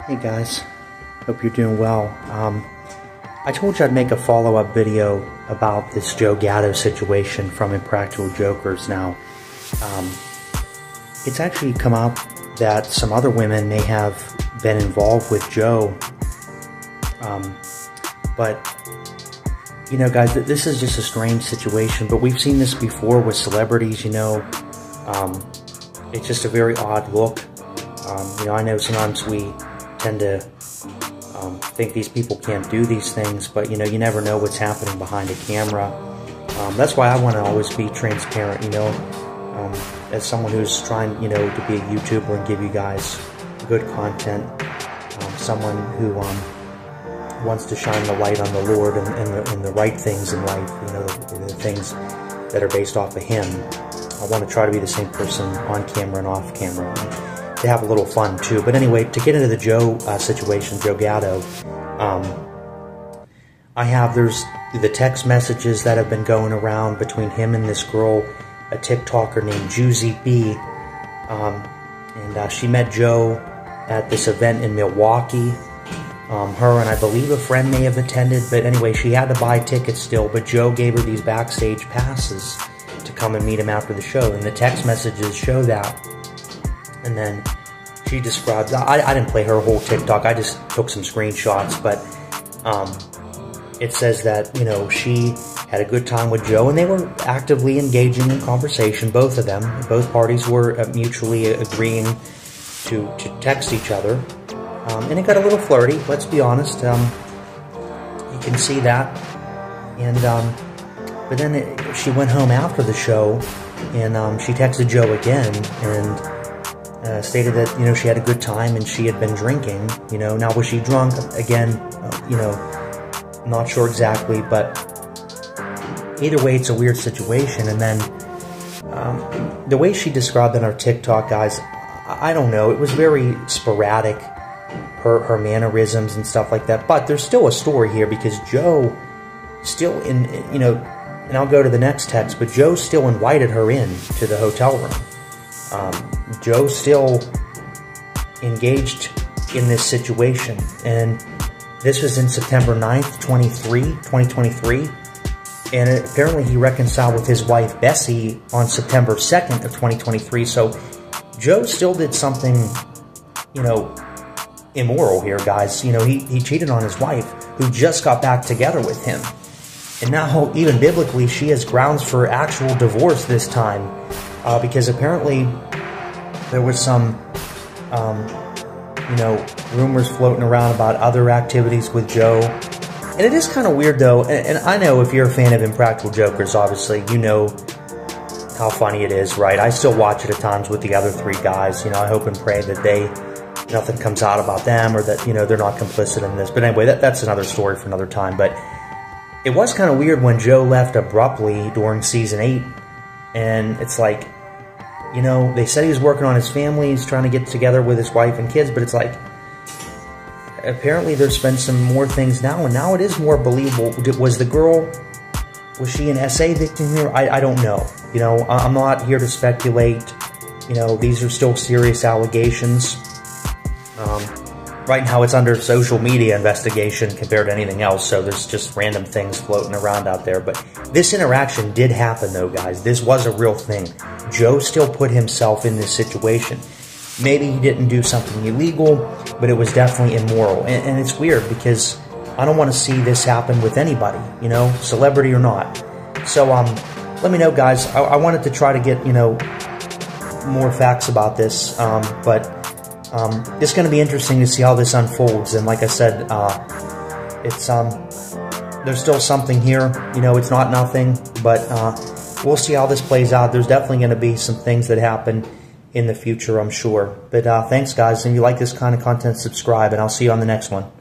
Hey guys, hope you're doing well. I told you I'd make a follow-up video about this Joe Gatto situation from Impractical Jokers. Now, it's actually come up that some other women may have been involved with Joe. But, you know guys, this is just a strange situation, but we've seen this before with celebrities, you know. It's just a very odd look. You know, I know sometimes we tend to think these people can't do these things, but you know, you never know what's happening behind a camera. That's why I want to always be transparent, you know, as someone who's trying, you know, to be a YouTuber and give you guys good content, someone who wants to shine the light on the Lord and the right things in life, you know, the things that are based off of Him. I want to try to be the same person on camera and off camera, to have a little fun too. But anyway, to get into the Joe situation, Joe Gatto, there's the text messages that have been going around between him and this girl, a TikToker named Juicy B, and she met Joe at this event in Milwaukee. Her and I believe a friend may have attended, but anyway, she had to buy tickets still, but Joe gave her these backstage passes to come and meet him after the show, and the text messages show that. And then she describes, I didn't play her whole TikTok, I just took some screenshots, but it says that, you know, she had a good time with Joe and they were actively engaging in conversation, both of them. Both parties were mutually agreeing to text each other. And it got a little flirty, let's be honest. You can see that. And but then she went home after the show and she texted Joe again and stated that, you know, she had a good time and she had been drinking, you know. Now, was she drunk? Again, you know, not sure exactly, but either way, it's a weird situation. And then the way she described in our TikTok, guys, I don't know, it was very sporadic, her mannerisms and stuff like that. But there's still a story here because Joe still, you know, and I'll go to the next text, but Joe still invited her in to the hotel room. Joe still engaged in this situation, and this was in September 9th, 2023, and apparently he reconciled with his wife Bessie on September 2nd of 2023, so Joe still did something, you know, immoral here, guys. You know, he cheated on his wife, who just got back together with him, and now, even biblically, she has grounds for actual divorce this time, because apparently there was some, you know, rumors floating around about other activities with Joe. And it is kind of weird, though, and I know if you're a fan of Impractical Jokers, obviously, you know how funny it is, right? I still watch it at times with the other three guys. You know, I hope and pray that nothing comes out about them or that, you know, they're not complicit in this. But anyway, that's another story for another time. But it was kind of weird when Joe left abruptly during season 8. And it's like, you know, they said he was working on his family, he's trying to get together with his wife and kids, but it's like, apparently there's been some more things now, and now it is more believable. Was the girl, was she an SA victim here? I don't know. You know, I'm not here to speculate. You know, these are still serious allegations. Right now it's under social media investigation compared to anything else, so there's just random things floating around out there. But this interaction did happen, though, guys. This was a real thing. Joe still put himself in this situation. Maybe he didn't do something illegal, but it was definitely immoral. And it's weird because I don't want to see this happen with anybody, you know, celebrity or not. So let me know, guys. I wanted to try to get, you know, more facts about this, but it's going to be interesting to see how this unfolds. And like I said, it's there's still something here. You know, it's not nothing, but we'll see how this plays out. There's definitely going to be some things that happen in the future, I'm sure. But thanks, guys. If you like this kind of content, subscribe, and I'll see you on the next one.